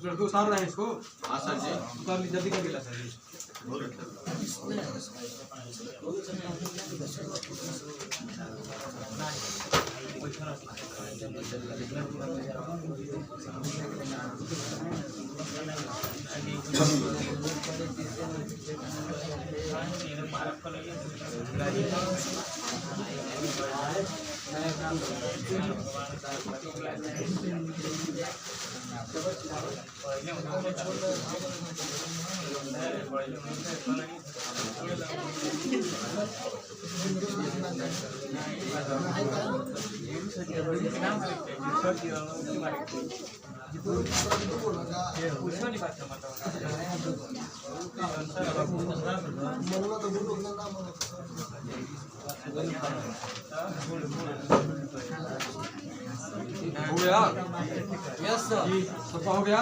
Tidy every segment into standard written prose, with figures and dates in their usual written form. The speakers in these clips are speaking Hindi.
लड़के उतार रहे हैं इसको। हाँ सर जी, उतार ली जल्दी कर दिला सर जी। हो गया? यस सर जी, सबका हो गया?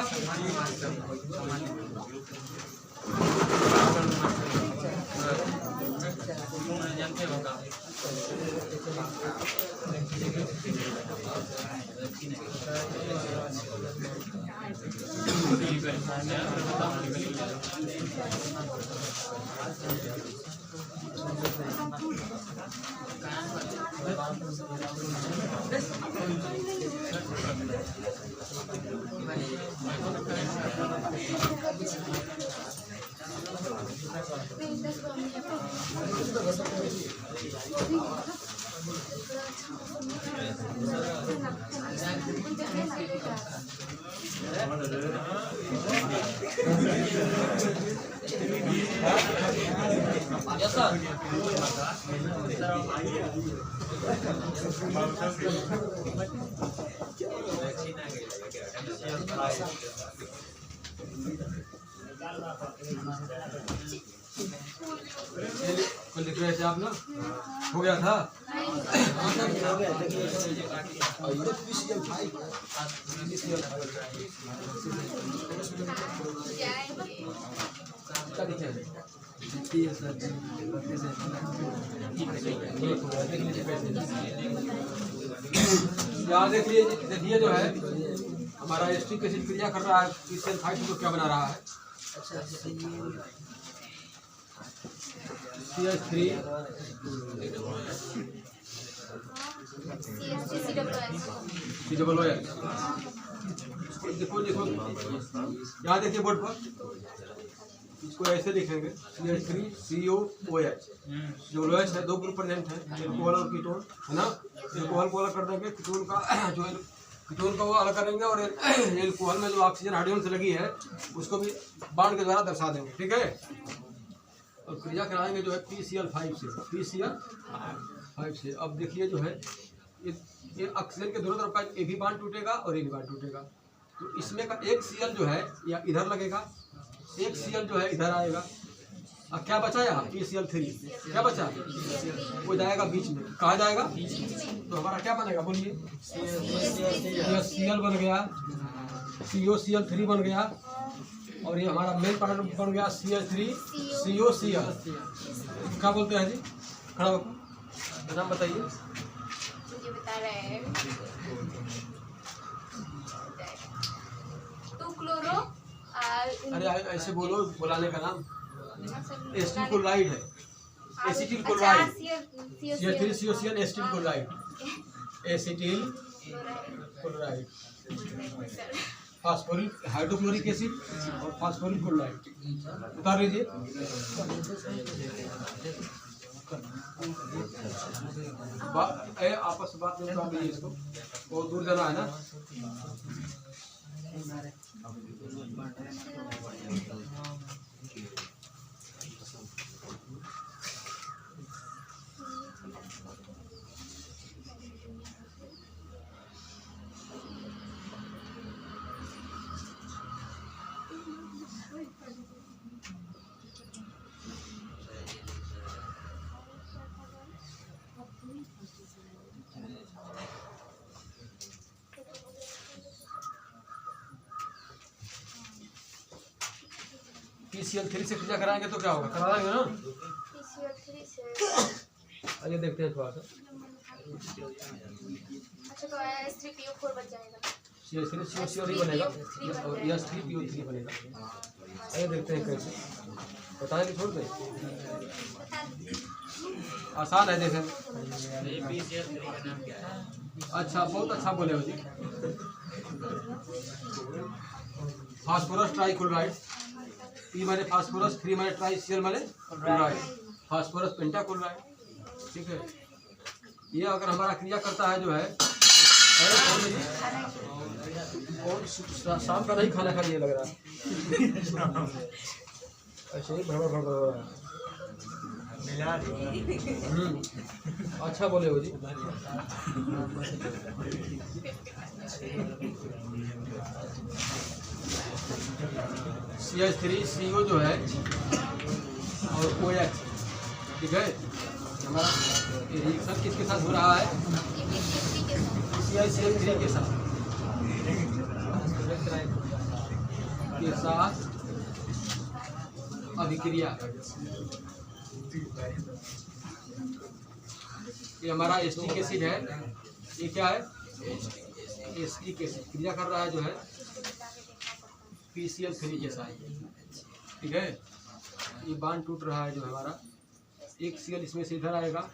कुल लिख रहे थे आप ना? हो गया था? यहाँ देखिए जो है हमारा एस्ट्रिक एसिड क्रिया कर रहा है, PCl 5 को क्या बना रहा है? CH3 COOH। देखो यहाँ देखिए बोर्ड पर, इसको ऐसे लिखेंगे CH3 COOH। जो लोएच है, दो ग्रुप प्रेजेंट है, एल्कोहल और कीटोन, है ना? एल्कोहल को अलग कर देंगे, कीटोन का जो कीटोन का वो अलग करेंगे, और एल्कोहल में जो ऑक्सीजन हाइड्रोजन से लगी है उसको भी बाण के द्वारा दर्शा देंगे, ठीक है? और क्रिया कराएंगे जो है PCl 5 से, PCl 5 से। अब देखिए जो है ये ऑक्सीजन के दोनों तरफ का ए भी बांड टूटेगा और ए भी बांड टूटेगा, तो इसमें का एक Cl जो है या इधर लगेगा, एक Cl जो है इधर आएगा। अब क्या बचा यहाँ? PCl 3 क्या बचा? वो जाएगा बीच में, कहाँ जाएगा? तो हमारा क्या बनेगा बोलिए? Cl बन गया, COCl 3 बन गया, और ये हमारा मेन प्रोडक्ट बन गया CH3 COCl। क्या बोलते हैं जी? खड़ा नाम बताइए। मुझे बता रहे हैं 2 क्लोरो। अरे ऐसे बोलो, बुलाने का नाम एसिटिल क्लोराइड है, acetyl chloride. CH3 COCl acetyl chloride, acetyl chloride, phosphoric hydrochloric acid और फास्फोरिक क्लोराइड। उतार लीजिए। आपस में बात नहीं कर लीजिए, इसको बहुत दूर जाना है ना। PCl3 से क्रिया कराएंगे तो क्या होगा, करा देंगे ना। PCl3 से आइए देखते हैं थोड़ा सा। अच्छा तो S3PO4 बच जाएगा। CH3COCl ही बनेगा और S3PO3 बनेगा। आइए देखते हैं कैसे, बताएं कि छोड़ दें। आसान है देखें। अच्छा, बहुत अच्छा बोले हो जी। फास्फोरस ट्राइक्लोराइड, P माने फास्फोरस, 3 माने ट्राई, Cl माने क्लोराइड, फास्फोरस पेंटाक्लोराइड। ठीक है, ये अगर हमारा क्रिया करता है जो है, और शाम का नहीं खाना खाइए लग रहा है, ऐसे ही भड़बड़ भड़बड़ हो रहा है। अच्छा बोले हो जी। CH3CO जो है और OH, ठीक है, हमारा रिएक्शन किसके साथ हो रहा है, CH3 के साथ अभिक्रिया। ये हमारा एस्टिक एसिड है, ये क्या है, एस्टिक एसिड क्रिया कर रहा है जो है PCl3 के साथ। ठीक है, ये बांध टूट रहा है जो हमारा, एक Cl इसमें से इधर आएगा,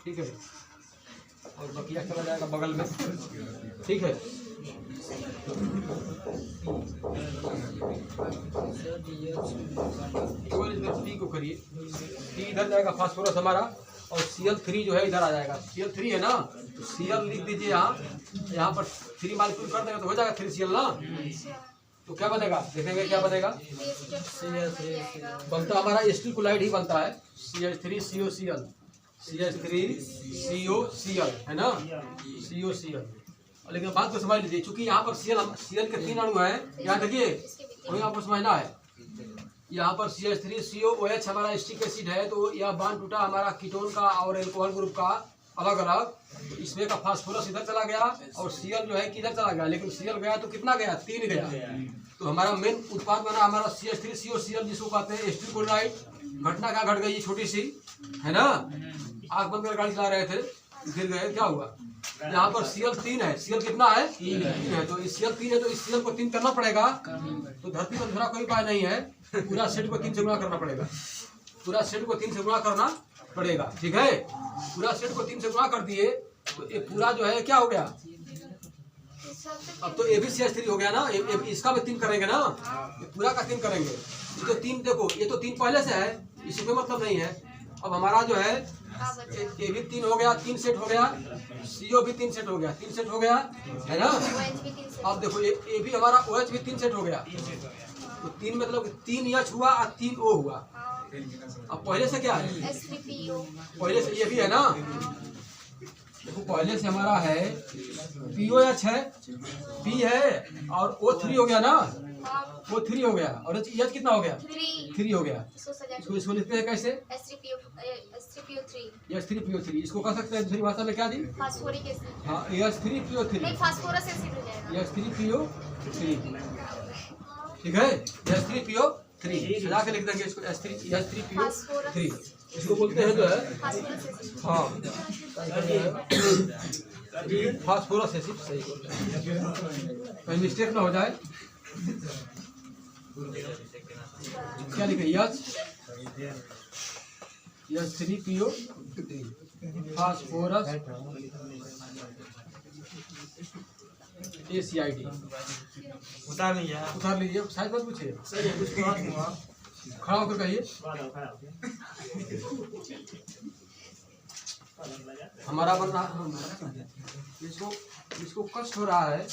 ठीक है, और बकिया चला जाएगा बगल में। ठीक है, P को करिए, P इधर जाएगा फास्फोरस हमारा, और Cl3 जो है इधर आ जाएगा। Cl3 है ना, तो Cl लिख दीजिए यहाँ पर 3 मालिक्यूल कर देगा तो हो जाएगा 3Cl ना। तो क्या बनेगा, देखेंगे क्या बनेगा, बनता हमारा एस्टिकोलाइड ही बनता है, CH3COCl, CH3COCl है ना, COCl। लेकिन बात को समझ लीजिए, क्योंकि यहाँ पर Cl के 3 अणु हैं, यहाँ देखिए, वही आपको समझना है। यहाँ पर CH3COOH हमारा एस्टिक एसिड है, तो यह बांध टूटा हमारा कीटोन का और एल्कोहल ग्रुप का अलग अलग। इसमें का फास्फोरस इधर चला गया और Cl जो है किधर चला गया, लेकिन Cl गया तो कितना गया, 3 गया। तो हमारा मेन उत्पाद बना हमारा CH3COCl, जिसको कहते हैं एस्टिकोलाइड। घटना क्या घट गई, छोटी सी है ना, आग बंद कर गाड़ी चला रहे थे, गिर गए, क्या हुआ, यहाँ पर Cl 3 है, Cl कितना है, 3 है, तो इस Cl 3 है, तो इस Cl को 3 करना पड़ेगा। तो धरती पर दूसरा कोई उपाय नहीं है, पूरा सेट को 3 से गुणा करना पड़ेगा, पूरा सेट को 3 से गुणा करना पड़ेगा। ठीक है, पूरा सेट को 3 से गुणा कर दिए तो ये पूरा जो है क्या हो गया, अब तो ये भी CH3 हो गया ना, इसका भी 3 करेंगे ना, ये पूरा का 3 करेंगे। ये तो 3 देखो, ये तो 3 पहले से है, इसमें मतलब नहीं है। अब हमारा जो है ये भी 3 हो गया, 3 सेट हो गया, CO भी 3 सेट हो गया, 3 सेट हो गया है ना। अब देखो ये भी हमारा OH भी 3 सेट हो गया, तो 3 मतलब 3 H हुआ और 3 O हुआ। अब पहले से क्या है, पहले से ये भी है ना, देखो पहले से हमारा है POH है, P है और O3 हो गया ना, O3 हो गया, और H कितना हो गया, 3 हो गया। इसको लिखते हैं कैसे, H3PO3, इसको कह सकते हैं दूसरी भाषा में क्या जी, फास्फोरिक एसिड। हाँ, H3PO3, नहीं, फास्फोरस एसिड हो जाएगा, H3PO3। ठीक है, H3PO3 सजा के लिख देंगे इसको, H3PO3 इसको बोलते हैं जो है, हाँ फास्फोरस एसिड, सही बोलते हैं, कहीं मिस्टेक ना हो जाए। क्या लिखे, H3PO3 फास्फोरस ACID। उतार लीजिए, शायद मत पूछिए, खड़ा होकर कहिए। हमारा बन रहा, इसको कष्ट हो रहा है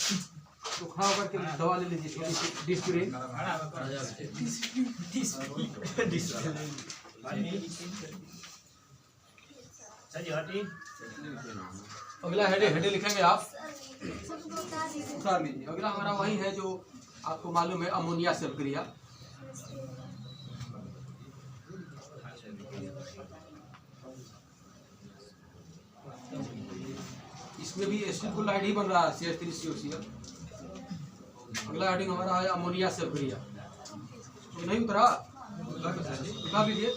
तो खड़ा होकर के दवा ले लीजिए, छोटी सी डिस्प्रिन। अगला हेडे लिखेंगे आप, उतार लीजिए। अगला हमारा वही है जो आपको मालूम है अमोनिया से अभिक्रिया। इसमें भी एसिड लाइट ही बन रहा है CH3COCl। अगला हेडिंग हमारा है अमोनिया से अभिक्रिया। तो नहीं उतरा, उठा लीजिए।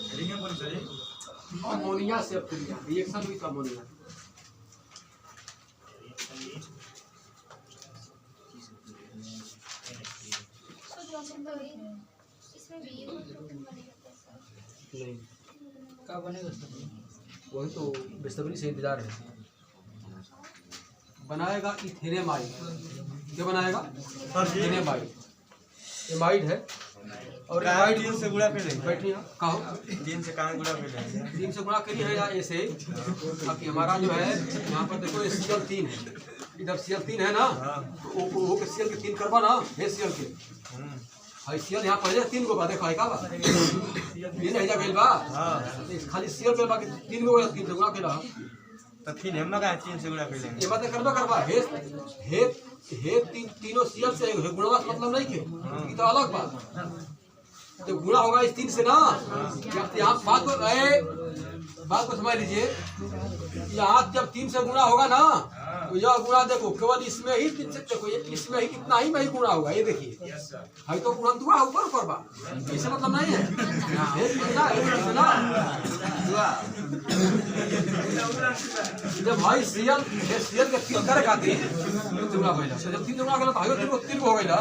अमोनिया से अभिक्रिया, रिएक्शन विथ अमोनिया। इसमें भी नहीं क्या बनेगा, वही तो बेसब्री से इंतजार है। बनाएगा इथेनेमाइड। क्या बनाएगा? इथेनेमाइड। एमाइड है और एमाइड 3 से गुणा कर लेंगे। बैठिए कहो 3 से कहाँ गुणा कर लेंगे? 3 से गुणा करिए है या ऐसे। बाकी हमारा जो है यहाँ पर देखो Cl 3 है, इधर Cl 3 है ना, तो ओ के Cl के 3 करवा ना है Cl के। हाई Cl यहाँ पहले 3 गो बा, देखो का बा ये नहीं जा गइल बा। खाली Cl के बाकी 3 गो 3 से गुणा केला तो फिर हम लोग 3 से गुणा कर लेंगे। ये बात करबा हे तीनों Cl से गुणा का मतलब नहीं के, ये तो अलग बात। तो गुणा होगा इस 3 से ना। यहाँ बात को समझ लीजिए, यहाँ जब 3 से गुणा होगा ना तो यह गुणा देखो केवल इसमें ही 3 से, देखो इसमें ही कितना ही में ही गुणा होगा। ये देखिए है तो गुणा ऊपर ऊपर बा, इससे मतलब नहीं है। जब भाई Cl के 3 करे खाती गुणा होइला, जब 3 गुणा केला तो भाई 3 हो गइला,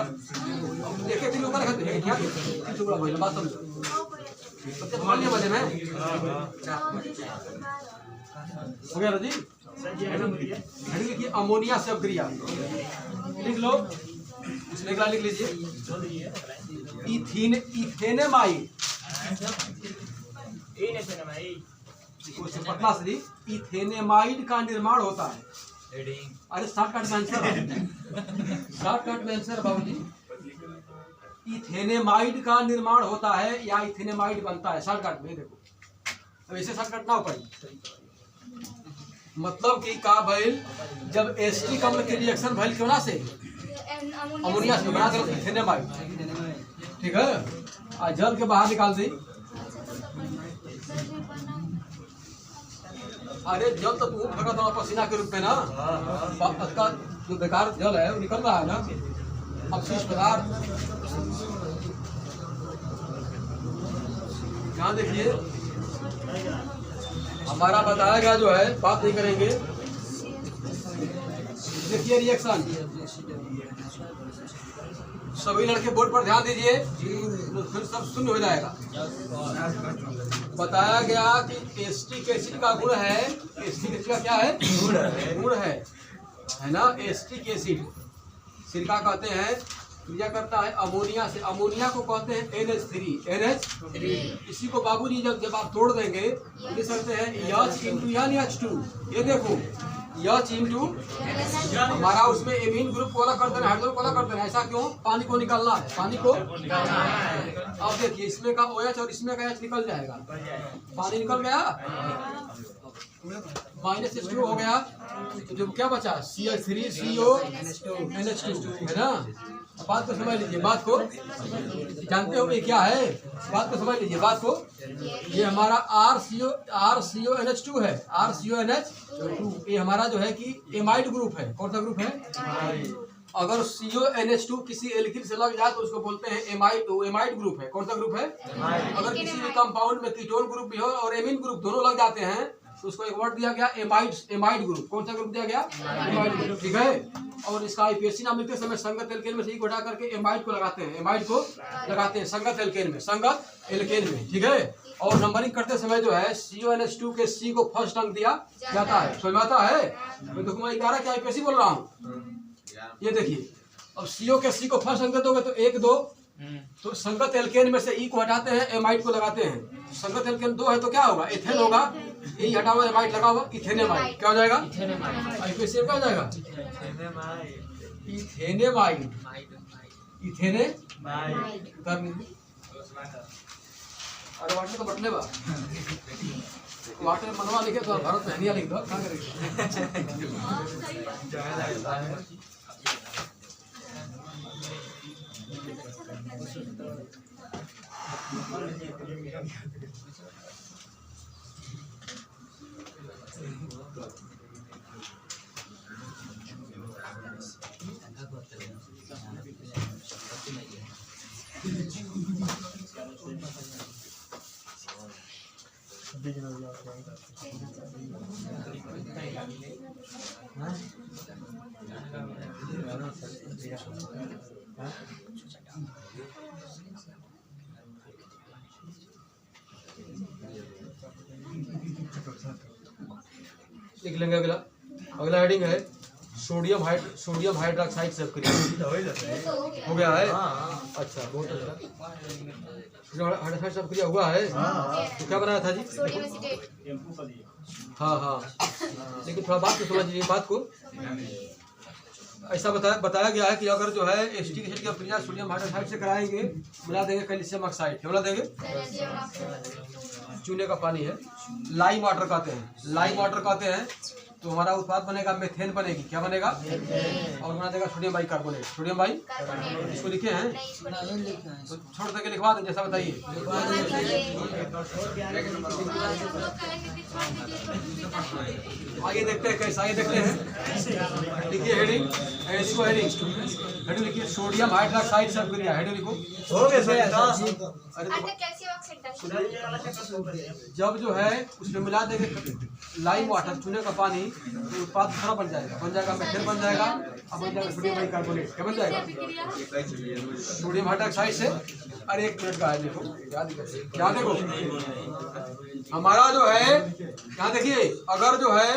एक 3 ऊपर खाती है क्या 3 गुणा होइला। बात समझो तो मानिए मजे में हो गया जी। हेडिंग लिखिए अमोनिया से अभिक्रिया, लिख लो। इसमें अगला लिख लीजिए इथेनेमाइड। पतला से इथेनेमाइड का निर्माण होता है। अरे शॉर्टकट में आंसर बाबूजी। इथेनेमाइड का निर्माण होता है या इथेनेमाइड बनता है, शॉर्टकट में देखो। अब ऐसे शॉर्टकट ना हो पाई, मतलब कि का भइल जब एसिटिक अम्ल की रिएक्शन भइल क्यों ना से अमोनिया से बना कर इथेनेमाइड, ठीक है। आ जल के बाहर निकाल दी। अरे जल तो तू फेंका था पसीना के रूप में ना, उसका जो बेकार जल है वो निकल रहा है ना अवशिष्ट पदार्थ। यहाँ देखिए हमारा बताया गया जो है, बात नहीं करेंगे। देखिए रिएक्शन, सभी लड़के बोर्ड पर ध्यान दीजिए, फिर सब शून्य हो जाएगा। बताया गया कि एसिटिक एसिड का गुण है, एसिटिक एसिड का क्या है? गुण है ना। एसिटिक एसिड सिरका कहते हैं, क्रिया करता है अमोनिया से। अमोनिया को कहते हैं NH3। इसी को बाबूजी जब आप तोड़ देंगे लिख सकते हैं H H2। ये देखो H हमारा उसमें एमीन ग्रुप को अलग कर देना, हाइड्रोजन को अलग कर देना। ऐसा क्यों? पानी को निकालना है, पानी को निकालना है। अब देखिए इसमें का OH और इसमें का H निकल जाएगा, पानी निकल गया, -H2 हो गया, तो जो क्या बचा CH3CO NH2 है ना। बात को समझ लीजिए, बात को जानते हो ये क्या है, बात को समझ लीजिए बात को। ये हमारा RCONH2 है, RCONH2 ये हमारा जो है कि एमाइड ग्रुप है। कौन सा ग्रुप है? अगर CONH2 किसी एल्किन से लग जाए तो उसको बोलते हैं एमाइड ग्रुप है। कौन सा ग्रुप है? अगर किसी भी कंपाउंड में कीटोन ग्रुप भी हो और एमीन ग्रुप दोनों लग जाते हैं तो उसको एक वर्ड दिया गया एमाइड ग्रुप। कौन सा ग्रुप दिया गया? एमाइड ग्रुप, ठीक है। और इसका आईपीएससी नाम लिखते समय संगत एल्केन में से हटा करके एमाइड को लगाते हैं, एमाइड को लगाते हैं संगत एल्केन में, ठीक है। और नंबरिंग करते समय जो है CONH2 के C को फर्स्ट अंक दिया जाता है, समझ में आता है? मैं देखो मैं 11 के आईपीएससी बोल रहा हूँ। ये देखिए अब CO के C को फर्स्ट अंक दोगे तो 1 2, तो संगत एल्केन में से E को हटाते हैं, एमाइड को लगाते हैं। संगत एल्केन 2 है तो क्या होगा? एथेन होगा, E हटा हुआ एमाइड लगा हुआ इथेनेमाइड। क्या हो जाएगा? आईपीएससी क्या हो जाएगा? इथेनेमाइड। अरे वाटर तो बटने बा, वाटर मनवा लिखे तो भारत में लिख दो, क्या करेंगे? लिख लेंगे। अगला अगला हेडिंग है सोडियम हाइड्रोक्साइड सक्रिय। हो गया है? अच्छा, बहुत अच्छा। हाइड्रोक्साइड सक्रिय हुआ है तो क्या बनाया था जी? Sodium acetate. हाँ हाँ, लेकिन थोड़ा बात को समझिए, बात को ऐसा बताया गया है कि अगर जो है एसिटिक एसिड की क्रिया सोडियम हाइड्रोक्साइड से कराएंगे, मिला देंगे कैल्शियम ऑक्साइड। क्या मिला देंगे? चूने का पानी है, लाइम वाटर कहते हैं, लाइम वाटर कहते हैं। तो हमारा उत्पाद बनेगा मेथेन बनेगी। क्या बनेगा? और बना देगा सोडियम बाइकार्बोनेट। सोडियम बाई इसको लिखे हैं तो छोड़ देके लिखवा दें, जैसा बताइए। आगे देखते हैं कैसा, आगे देखते हैं। लिखिए हेडिंग, इसको हेडिंग लिखिए सोडियम हाइड्रोक्साइड सक्रिय। हेडिंग लिखो। हो गया सर। जब जो है उसमें मिला देंगे लाइम वाटर, चूने का पानी, तो उत्पाद दूसरा बन जाएगा मेथेन बन जाएगा। अब बन जाएगा सोडियम बाइकार्बोनेट। क्या बन जाएगा? सोडियम हाइड्रोक्साइड से। अरे 1 मिनट का है, देखो यहाँ देखो हमारा जो है, यहाँ देखिए अगर जो है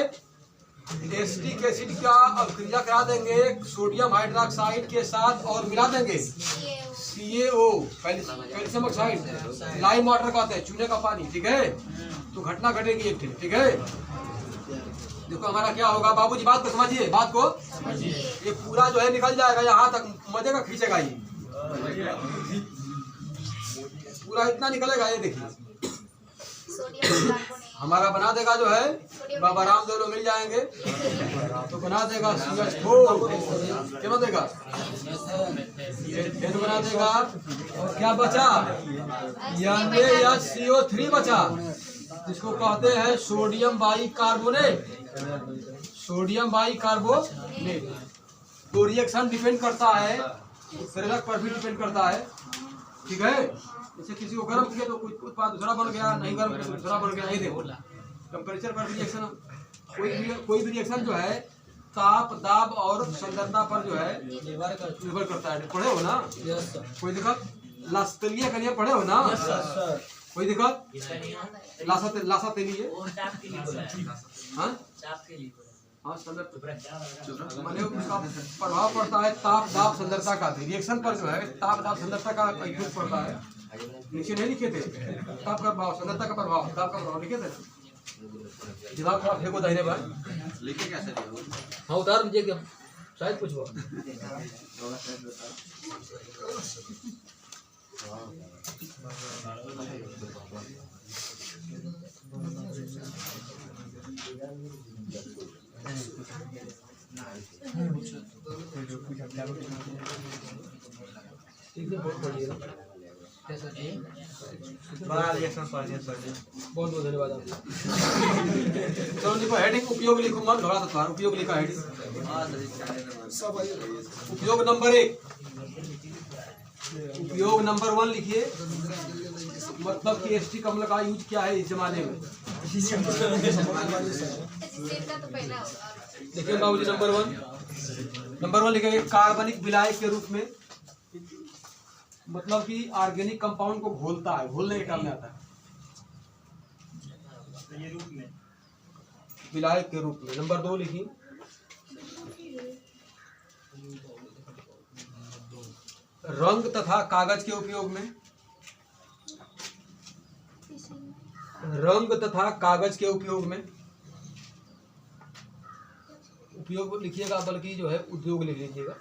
एसिटिक एसिड का अभिक्रिया करा देंगे सोडियम हाइड्रोक्साइड के साथ और मिला देंगे CaO calcium oxide, lime water कहते हैं, चूने का पानी। ठीक है, तो घटना घटेगी एक। ठीक है, देखो हमारा क्या होगा बाबूजी, बात को समझिए, बात को। ये पूरा जो है निकल जाएगा यहाँ तक, मजे का खींचेगा ये पूरा, इतना निकलेगा। ये देखिए हमारा बना देगा जो है बाबा रामदेव मिल जाएंगे तो बना देगा CH4। क्या बना देगा? बना देगा। और क्या बचा? CO3 बचा, जिसको कहते हैं सोडियम बाइकार्बोनेट। Sodium bicarbonate. तो रिएक्शन डिपेंड करता है, प्रेरक पर भी डिपेंड करता है। ठीक है, जैसे किसी को गर्म किया तो कुछ उत्पाद दूसरा बन गया, नहीं गर्म किया तो दूसरा बन गया। नहीं देखो टेम्परेचर पर रिएक्शन, कोई भी रिएक्शन जो है ताप, दाब और सांद्रता पर जो है निर्भर करता है। पढ़े हो ना? कोई दिक्कत? लासतेलिया कनिया पढ़े हो ना? कोई दिक्कत? लासा तेलिए हाँ, मैंने उसका प्रभाव पड़ता है ताप, दाब, सांद्रता का। रिएक्शन पर जो है ताप, दाब, सांद्रता का इफेक्ट पड़ता है। नीचे नहीं लिखे थे ताप का प्रभाव, सांद्रता का प्रभाव, दाब का प्रभाव लिखे थे। दिमाग थोड़ा फेंको दाहिने बार। लिखे कैसे? हाँ, उतार दीजिए शायद कुछ हुआ। बहुत बहुत धन्यवाद आपको। चलो लिखो हेडिंग, उपयोग लिखो, मन घबरा था। उपयोग लिखा हेडिंग। उपयोग नंबर 1, उपयोग नंबर 1 लिखिए। मतलब कि एसिटिक अम्ल का यूज क्या है इस जमाने में। देखिए बाबूजी नंबर 1 लिखेंगे कार्बनिक विलायक के रूप में। मतलब कि ऑर्गेनिक कंपाउंड को घोलता है, घोलने के काम में आता है विलायक के रूप में। नंबर 2 लिखिए रंग तथा कागज के उपयोग में। रंग तथा कागज के उपयोग में। उपयोग लिखिएगा, बल्कि जो है उद्योग लिख लीजिएगा।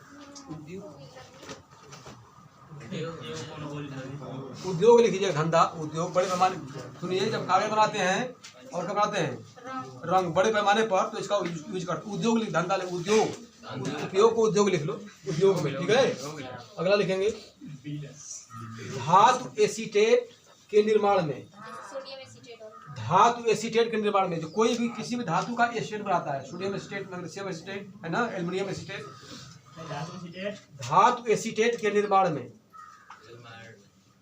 उद्योग लिखिए, धंधा, उद्योग बड़े पैमाने। सुनिए, जब कागज बनाते हैं और क्या बनाते हैं? रंग बड़े पैमाने पर, तो इसका यूज करते। उद्योग लिख, धंधा लिख, उद्योग, उपयोग को उद्योग लिख लो, उद्योग में। ठीक है, अगला लिखेंगे धातु एसीटेट के निर्माण में, सोडियम एसीटेट और धातु एसीटेट के निर्माण में जो कोई भी किसी भी धातु का एसीटेट बनाता है, सोडियम एसीटेट, मैग्नीशियम एसीटेट है ना, एल्युमिनियम एसीटेट, धातु एसीटेट के निर्माण में।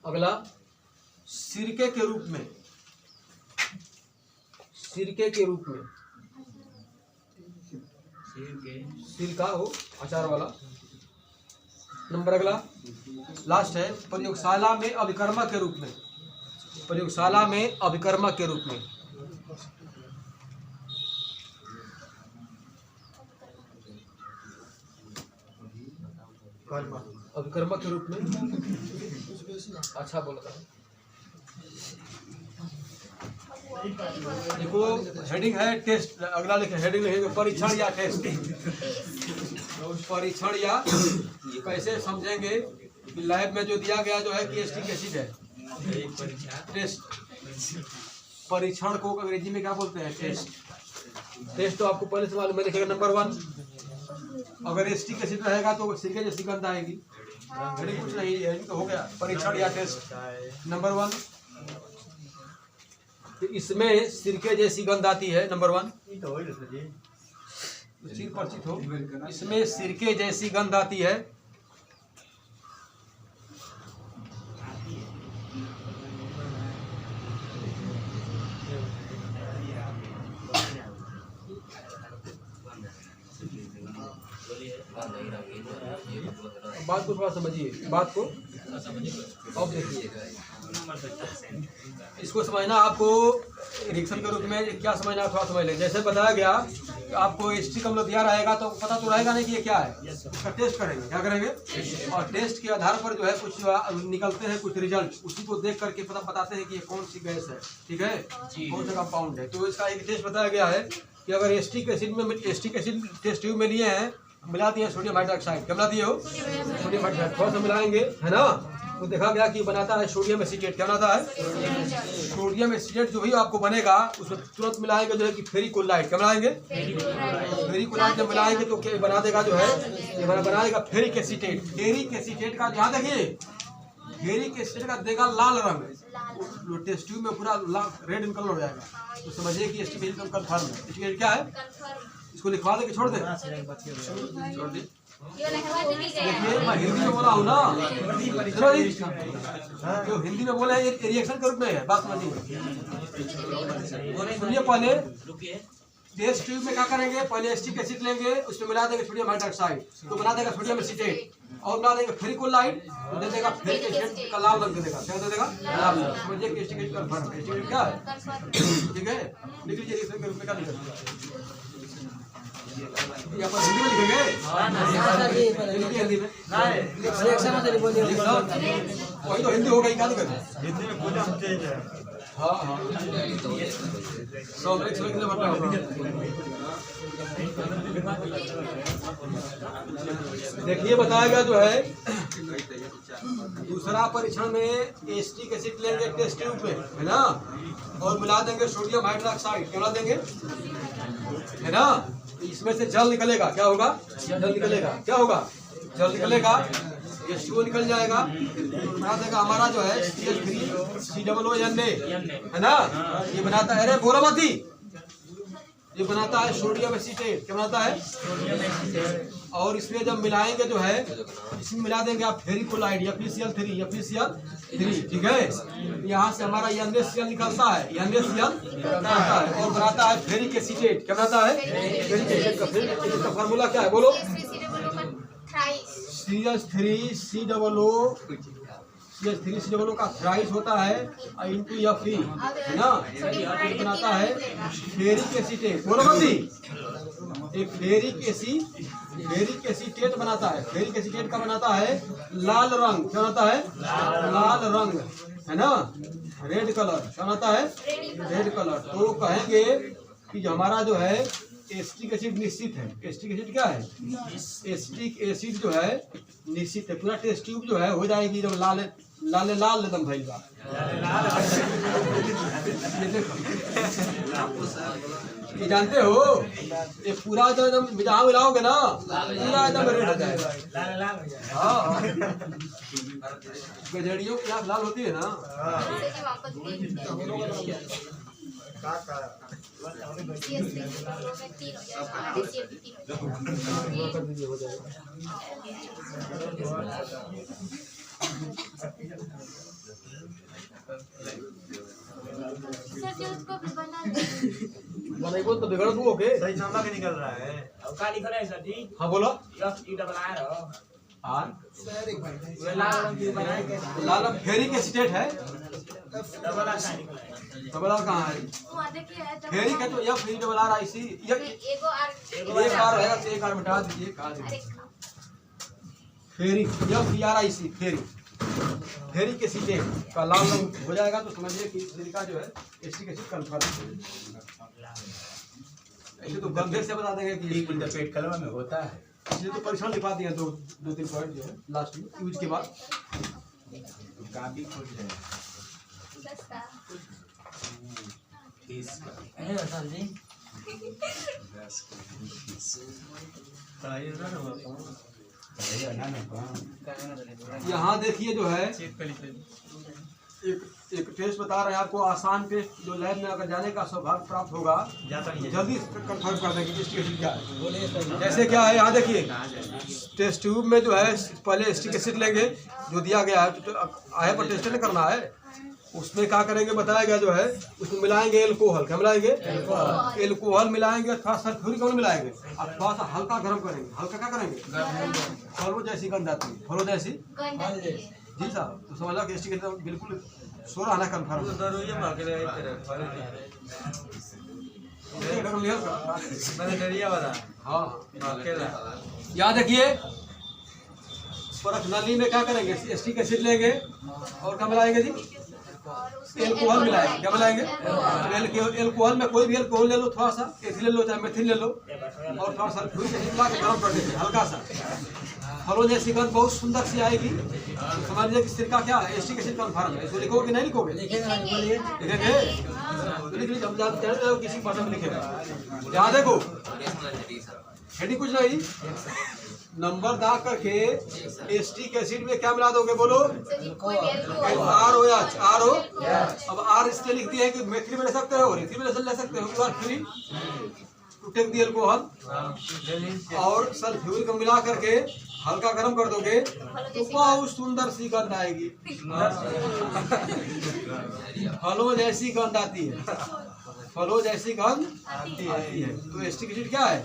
अगला सिरके के रूप में, सिरके के रूप में, सिरका हो अचार वाला। नंबर अगला लास्ट है, प्रयोगशाला में अभिकर्मक के रूप में, प्रयोगशाला में अभिकर्मक के रूप में। अभिकर्मक के रूप में अच्छा बोला था। देखो हेडिंग है टेस्ट, अगला लिखे हेडिंग लिखेंगे परीक्षण या टेस्ट। परीक्षण या कैसे समझेंगे कि लैब में जो दिया गया जो है कि एसिटिक एसिड है, टेस्ट, परीक्षण को अंग्रेजी में क्या बोलते हैं, टेस्ट। टेस्ट तो आपको पहले से मालूम है, लिखेगा नंबर 1। अगर एसिटिक एसिड रहेगा तो सिरके जैसी गंध आएगी, हेडिंग कुछ नहीं है तो हो गया परीक्षण या टेस्ट नंबर 1। तो इसमें सिरके जैसी गंध आती है नंबर 1, सिर परिचित हो, इसमें सिरके जैसी गंध आती है। बात को थोड़ा समझिए, बात को अब देखिए, इसको समझना आपको रिएक्शन के रूप में क्या समझना, थोड़ा समझ लें। जैसे बताया गया आपको एसिटिक अम्ल दिया रहेगा तो पता तो रहेगा नहीं कि ये क्या है, उसका टेस्ट करेंगे, क्या करेंगे, और टेस्ट के आधार पर जो है कुछ निकलते हैं कुछ रिजल्ट, उसी को देख करके पता बताते हैं कि ये कौन सी गैस है, ठीक है, कौन सा कंपाउंड है। तो इसका एक टेस्ट बताया गया है कि अगर एसिटिक एसिड में, एसिटिक एसिड टेस्ट ट्यूब में लिए हैं, मिला दिए सोडियम हाइड्रोक्साइड, क्या मिला दिए हो, सोडियम हाइड्रोक्साइड, थोड़ा सा मिलाएंगे है ना, तो देखा गया कि बनाता है सोडियम एसीटेट। क्या बनाता है, सोडियम एसीटेट। जो भी आपको बनेगा उसमें तुरंत मिलाएंगे जो है कि फेरिकोलाइट, क्या मिलाएंगे, फेरिकोलाइट जब मिलाएंगे तो क्या बना देगा जो है, ये बनाएगा फेरिक एसीटेट। फेरिक एसीटेट का ध्यान देखिए, फेरिक एसीटेट का देगा लाल रंग, टेस्ट ट्यूब में पूरा रेड कलर हो जाएगा, तो समझिए कि एसिटिक एसिड कंफर्म है। एसिटिक क्या है, इसको लिखवा दे कि छोड़ दे, छोड़ दे। देखिए मैं हिंदी में बोला हूँ ना, जो हिंदी में बोले ये रिएक्शन के रूप में है, बात समझिए। सुनिए, पहले टेस्ट ट्यूब में क्या करेंगे, पहले एसिटिक एसिड लेंगे, उसमें मिला देंगे सोडियम हाइड्रोक्साइड, तो बना देगा सोडियम एसीटेट, और मिला देंगे फेरिकोलाइट, तो दे देगा फेरिक एसिड का लाल रंग दे देगा, क्या दे देगा, लाल रंग। समझिए कि एसिटिक एसिड कंफर्म है। एसिटिक क्या है, ठीक है, लिख लीजिए रिएक्शन के रूप में क्या लिखेंगे, यहाँ पर हिंदी में लिखेंगे, हिंदी में वही तो हिंदी हो गई, क्या लिखेंगे हिंदी में पूरा तेज है। हाँ हाँ, देखिए बताया गया जो है दूसरा परीक्षण में एसिटिक एसिड लेंगे टेस्ट ट्यूब में, है ना, और मिला देंगे सोडियम हाइड्रोक्साइड, क्या मिला देंगे, है ना, इसमें से जल निकलेगा, क्या होगा, जल निकलेगा, क्या होगा, जल निकलेगा, ये CO निकल जाएगा, बना देगा हमारा जो है CH3COONA, है ना, ये बनाता है, अरे बोलो मती, ये बनाता है सोडियम एसीटेट, क्या बनाता है, और इसमें जब मिलाएंगे जो है, इसमें मिला देंगे आप फेरिकोलाइड या FeCl3, ठीक है, यहाँ से हमारा NaCl निकलता है, NaCl निकलता है और बनाता है फेरिक एसीटेट, क्या बनाता है, फेरिक एसीटेट का, फेरिक एसीटेट का फार्मूला क्या है, बोलो, CH3COO का थ्राइस होता है इंटू Fe, है ना, बनाता है फेरिक एसीटेट, बोलो मती, एक फेरिक एसीटेट बनाता है, फेरिक एसीटेट का बनाता है लाल रंग, क्या बनाता है, लाल रंग, है ना, रेड कलर, क्या बनाता है, रेड कलर। तो कहेंगे कि जो हमारा जो है एसिटिक एसिड निश्चित है, एसिटिक एसिड क्या है, एसिटिक एसिड जो है निश्चित है, पूरा टेस्ट ट्यूब जो है हो जाएगी जब लाल लाल लाल एकदम भइल बा। ये जानते हो ये पूरा जो एकदम मिलाओगे ना पूरा एकदम रेड हो जाएगा। हाँ गजड़ियों की आँख लाल होती है ना। जैसे कि वापस भी CSP में 3 हो जाएगा DCF 3 हो जाएगा। सर जो उसको भी बना नहीं बोल तो बिगड़ तू ओके। सही नंबर के निकल रहा है। अब का लिखल है सर जी? हाँ बोलो। ई डबल आर हो। हाँ वे लाल रंग की बनाए के लाल फेरी के स्टेट है। डबल आर का लिखल है। डबल आर कहाँ है? वहाँ देखिए है तो फेरी का तो यह फेरी डबल आर आई सी एगो आर एक आर है तो एक आर मिटा दीजिए। अरे फेरी यह PRIC फेरी फेरी के सीटे का लाल रंग हो जाएगा तो समझिए कि सिलिका जो है एस्टिक एसिड कन्फर्म है। ऐसे तो गंभीर से बता देंगे कि पेट कलवा में होता है। इसलिए तो परीक्षण लिखवा दिए दो तीन पॉइंट जो है लास्ट में यूज के बाद। काफी खुश है। 10 का 30 का है सर जी? 10 पढ़ाई ना ना यहाँ देखिए जो है चेक कर लीजिए। एक टेस्ट बता रहे हैं आपको, आसान टेस्ट जो लैब में अगर जाने का सौभाग्य प्राप्त होगा जाता नहीं है। जल्दी कंफर्म कर देंगे एस्टिक एसिड क्या है। जैसे क्या है यहाँ देखिए टेस्ट ट्यूब में जो है पहले एस्टिक एसिड लेंगे जो दिया गया है तो आए पर टेस्ट नहीं करना है। उसमें क्या करेंगे बताया गया जो है उसमें मिलाएंगे एल्कोहल। क्या मिलाएंगे? एल्कोहल मिलाएंगे, थोड़ा सल्फ्यूरिक अम्ल मिलाएंगे और थोड़ा सा हल्का गर्म करेंगे। हल्का क्या करेंगे? फलो जैसी गंध आती है। फलो जैसी गंद आती है। जी साहब तो समझ लो कि एस्टिक एसिड बिल्कुल शोर आना कन्फर्म है। दरोइए मार के ले आई तेरे फल मैंने डरिया वाला। हाँ अकेला याद रखिए परख नली में क्या करेंगे एस्टिक एसिड लेंगे और क्या मिलाएंगे जी? और उसमें एल्कोहल मिलाएंगे। क्या मिलाएंगे? एल्कोहल में कोई भी एल्कोहल ले लो, थोड़ा सा एथिल ले लो चाहे मेथिल ले लो और थोड़ा सा सल्फ्यूरिक एसिड मिला के गर्म कर देंगे हल्का सा। फलों जैसी गंध बहुत सुंदर सी आएगी। समझ लीजिए कि सिरका क्या है एस्टिक एसिड कन्फर्म है। इसको लिखोगे नहीं लिखोगे? लिखेंगे तो लिख लीजिए। हम जानते हैं किसी भाषा में लिखेगा। यहाँ देखो हेडिंग कुछ नहीं नंबर दाग करके एस्टिक एसिड में क्या मिला दोगे बोलो? कोई भी एल्कोहल आर ओ। अब आर इसलिए लिख दिया है कि मेथिल में ले सकते हो, रिथिल में ले सकते हो। You are free to take the alcohol और सल्फ्यूरिक को मिला करके हल्का गर्म कर दोगे तो बहुत सुंदर सी गंध आएगी। फलों जैसी गंध आती है। फलों जैसी गंध आती है। तो एस्टिक एसिड क्या है?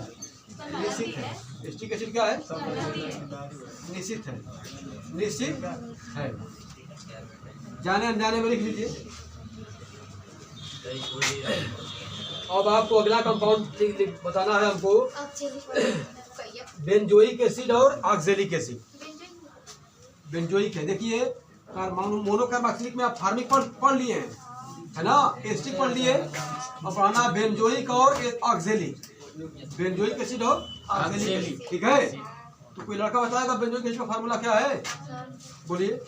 निश्चित है। एस्टिक एसिड क्या है? निश्चित है। निश्चित है। जाने अनजाने में लिख लीजिए। अब आपको अगला कंपाउंड बताना है हमको बेंजोइक एसिड और ऑक्जेलिक एसिड। बेंजोइक है देखिए मोनोकार्बोक्सिलिक में आप फार्मिक पढ़ लिए हैं है ना, एस्टिक पढ़ लिए। अब पढ़ना बेंजोइक और ऑक्जेलिक। बेंजोइक एसिड और ऑक्जेलिक एसिड ठीक है। तो कोई लड़का बताएगा बेंजोइक एसिड का फार्मूला क्या है? बोलिए।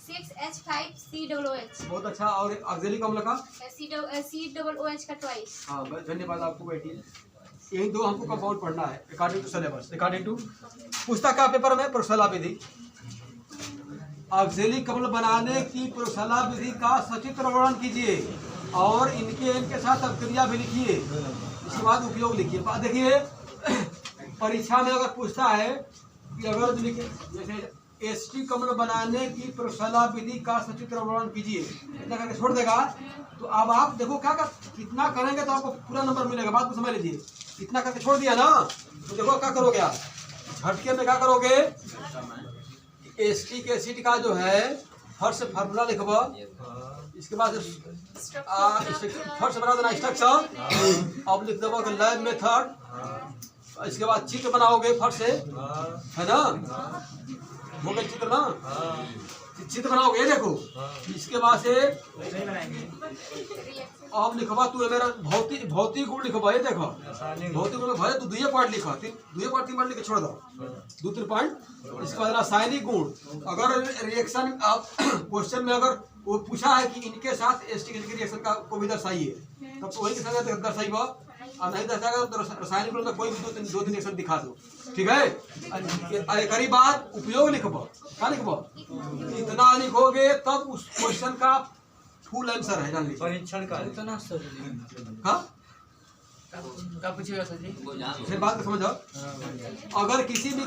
6H5COOH। बहुत अच्छा। और ऑक्जेलिक अम्ल का COOH का ट्वाइस। हाँ धन्यवाद आपको। बैठिए यही दो हमको कंपाउंड पढ़ना है according to syllabus. According to पुस्तक का पेपर में प्रयोगशाला विधि ऑक्जेलिक अम्ल बनाने की प्रयोगशाला विधि का सचित्र वर्णन कीजिए और इनके साथ अभिक्रिया भी लिखिए। इसके बाद उपयोग लिखिए। देखिए परीक्षा में अगर पूछता है कि अगर जैसे एस्टिक अम्ल बनाने की प्रयोगशाला विधि का सचित्र वर्णन कीजिए इतना करके छोड़ देगा तो अब आप देखो क्या कितना करेंगे तो आपको पूरा नंबर मिलेगा। बात को समझ लीजिए। इतना करके छोड़ दिया ना तो देखो क्या करोगे आप झटके में क्या करोगे? एस्टिक एसिड का जो है फर्स्ट से फार्मूला लिखवा। इसके बाद फर्स्ट बना देना स्ट्रक्चर। अब लिख देगा लैब मेथड। इसके बाद चित्र बनाओगे फर्स्ट से है ना। हो गया चित्र ना। चित्र बनाओगे, ये देखो इसके बाद से नहीं बनाएंगे। अब लिखवा तू मेरा भौतिक भौतिक गुण लिखवा, ये देखो रासायनिक भौतिक गुण भले तू दुए पॉइंट लिखा, दुए पॉइंट 3 पॉइंट लिख के छोड़ दो, 2-3 पॉइंट। इसके बाद रासायनिक गुण, अगर रिएक्शन क्वेश्चन में अगर वो पूछा है कि इनके साथ एसिटिक रिएक्शन का को भी दर्शाइए, तब तो वही के साथ दर्शाइबा, और नहीं दर्शाएगा तो रासायनिक गुण में कोई भी 2-3 रिएक्शन दिखा दो, ठीक है। एक बात उपयोग लिखबो, क्या लिखबो, इतना लिखोगे तब उस क्वेश्चन का फुल आंसर है, जान लीजिए। परीक्षण का हाँ क्या पूछिएगा सर जी? फिर बात को समझो। अगर किसी भी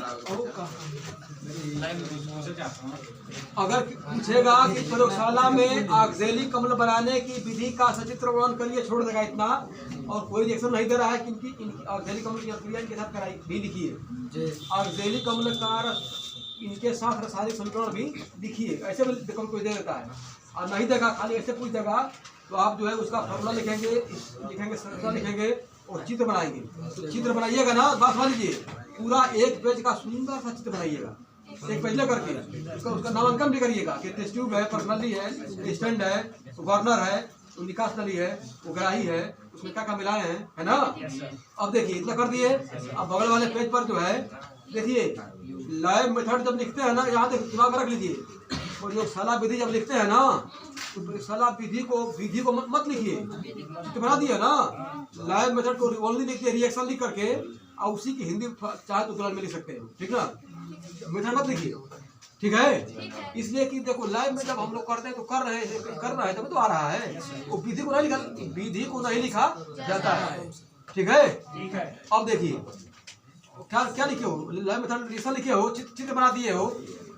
अगर पूछेगा कि प्रयोगशाला में ऑक्जेलिक अम्ल बनाने की विधि का सचित्र वर्णन करिए, छोड़ देगा इतना, और कोई रिएक्शन नहीं दे रहा है कि इनकी ऑक्जेलिक अम्ल की क्रिया इनके साथ कराई भी लिखिए, ऑक्जेलिक अम्ल का इनके साथ रासायनिक समीकरण भी लिखिए, ऐसे भी कोई दे देता है। और नहीं देगा, खाली ऐसे पूछ देगा तो आप जो है उसका फॉर्मूला लिखेंगे संरचना लिखेंगे और चित्र बनाएंगे। तो चित्र बनाइएगा ना, बात मान लीजिए, पूरा 1 पेज का सुंदर सा चित्र बनाइएगा, 1 पेज ले करके उसका नामांकन भी करिएगा कि टेस्ट ट्यूब है, पर्सनली है, स्टैंड है, गवर्नर है, निकास नली है, उगराही है, उसमें क्या क्या मिलाए हैं, है ना। अब देखिए इतना कर दिए। अब बगल वाले पेज पर जो है देखिए लाइव मेथड जब लिखते हैं ना, यहाँ तक दिमाग में रख लीजिए, और जो प्रयोगशाला विधि जब लिखते हैं ना, तो प्रयोगशाला विधि को मत लिखिए, तो बना दिया ना, लाइव मेथड को ओनली लिखिए, रिएक्शन लिख करके, और उसी की हिंदी चाहे तो तुरंत में लिख सकते हैं, ठीक ना, मेथड मत लिखिए, ठीक है। इसलिए कि देखो लाइव में जब हम लोग करते हैं तो कर रहे हैं तब तो आ रहा है, वो विधि को नहीं लिखा जाता है, ठीक है। अब देखिए क्या लिखे हो, लाइव मेथड रिएक्शन लिखे हो, चित्र बना दिए हो।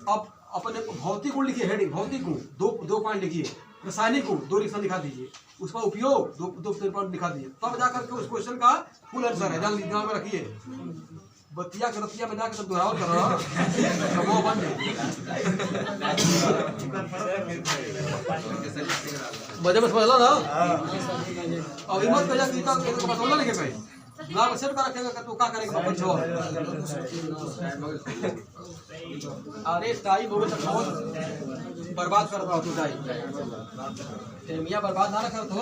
अब अपने भौतिक गुण लिखिए, हेडिंग भौतिक गुण 2 पॉइंट लिखिए, रासायनिक गुण 2 रिएक्शन लिखा दीजिए, उसका उपयोग 2 पॉइंट लिखा दीजिए, तब जाकर के उस क्वेश्चन का फुल आंसर है, ध्यान में रखिए। बतिया के रतिया में जाकर सब दोहराव करो, वो बन जाए मजे में, समझ लो ना। अब हिम्मत कर जा कि समझ लेके भाई ना सेट कर रखेगा कि तू क्या करेगा बच्चों। अरे टाइम हो गया तो बहुत बर्बाद कर रहा हो तू, टाइम मियाँ बर्बाद ना कर तो।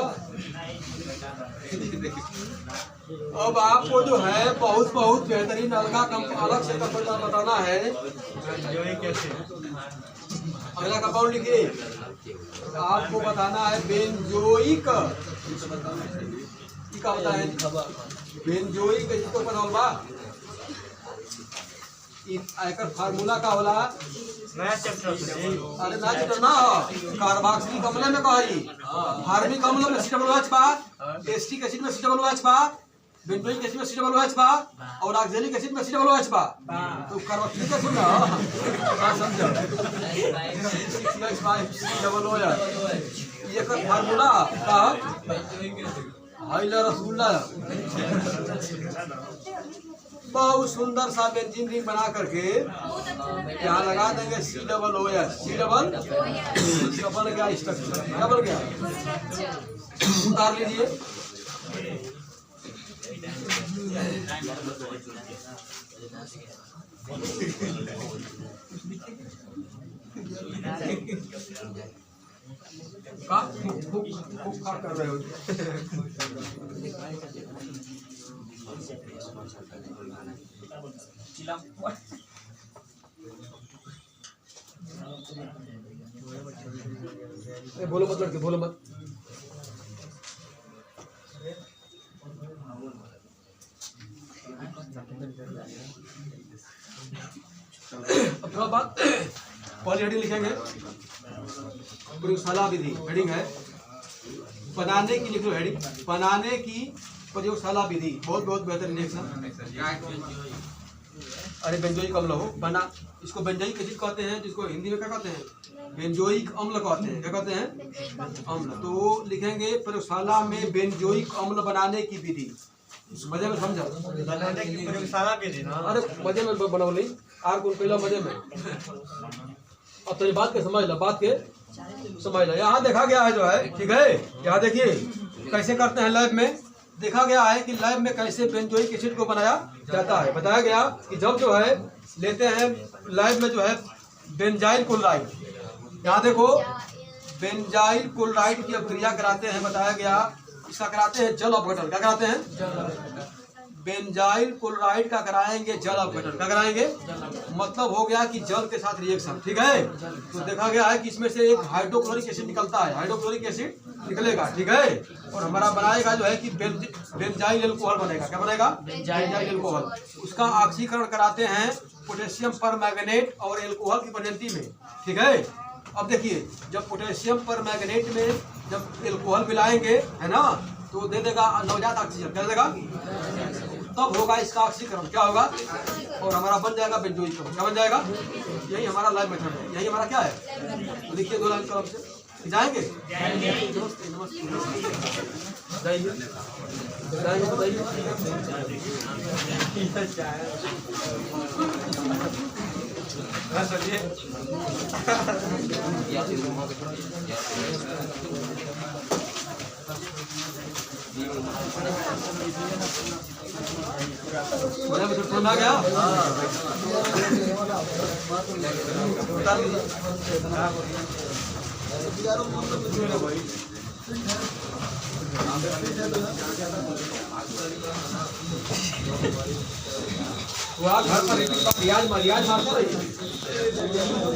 अब आपको जो है बहुत बेहतरीन अलग से कंपाउंड बताना है। अगला कंपाउंड लिखिए, आपको बताना है बेंजोइक, क्या होता है बेंजोइक, जिसको बनौलबा एकर फार्मूला का होला, नया चैप्टर। अरे ना चैप्टर ना हो, कार्बोक्सिलिक अम्ल में कही, फार्मिक अम्ल में COOH बा, एसिटिक एसिड में COOH बा, बेंजोइक एसिड में COOH बा, और ऑक्जेलिक एसिड में COOH बा। तो कार्बोक्सिलिक एसिड ना समझो, ये एकर फार्मूला का हाइला रसगुल्ला। बहुत सुंदर सा बेंजीन रिंग बना करके यहाँ लगा देंगे COOH, डबल गया स्ट्रक्चर, डबल गया, उतार लीजिए। का कर रहे हो बोलो मत लड़के, बोलो मत। अब बात पहले हेडिंग लिखेंगे, प्रयोगशाला विधि हेडिंग है, बनाने की लिख लो हेडिंग, बनाने की प्रयोगशाला विधि, बहुत बेहतरीन रिएक्शन। अरे बेंजोइक अम्ल हो बना, इसको बेंजोइक एसिड कहते हैं, जिसको हिंदी में क्या कहते हैं, बेंजोइक अम्ल कहते हैं। क्या कहते हैं, अम्ल। तो लिखेंगे प्रयोगशाला में बेंजोइक अम्ल बनाने की विधि, मजे में समझा, बनाने की प्रयोगशाला विधि ना। अरे मजे में बनाओ नहीं, आर कौन पहला मजे में। अब तो ये बात के समझ लो, बात के समझ लो। यहाँ देखा गया है जो है, ठीक है, यहाँ देखिए कैसे करते हैं लैब में, देखा गया है कि लैब में कैसे बेंजोइक एसिड को बनाया जाता है। बताया गया कि जब जो है लेते हैं लैब में जो है बेंजाइल क्लोराइड, यहाँ देखो बेंजाइल क्लोराइड की अभिक्रिया कराते हैं, बताया गया इसका कराते हैं जल अपघटन। क्या कराते हैं? बेंजाइल क्लोराइड का कराएंगे जल अपघटन। क्या कराएंगे? मतलब हो गया कि जल के साथ रिएक्शन, ठीक है। तो देखा गया है कि इसमें से एक हाइड्रोक्लोरिक एसिड निकलता है, हाइड्रोक्लोरिक एसिड निकलेगा, ठीक है। और हमारा बनाएगा जो है कि बेंजाइल अल्कोहल बनेगा। क्या बनेगा? Benzyl alcohol. उसका ऑक्सीकरण कराते हैं पोटेशियम परमैंगनेट और अल्कोहल की बनती में, ठीक है। अब देखिए जब पोटेशियम परमैंगनेट में जब अल्कोहल मिलाएंगे, है ना, तो दे देगा नवजात ऑक्सीजन। क्या देगा? तब होगा इसका ऑक्सीकरण। क्या होगा? और हमारा बन जाएगा बेंजोइक। क्या बन जाएगा? यही हमारा लाइव मेथड है, यही हमारा क्या है। तो देखिए 2 लाइन कलम से जाएंगे। नमस्ते सुना गया। घर पर रियाज मारता रही।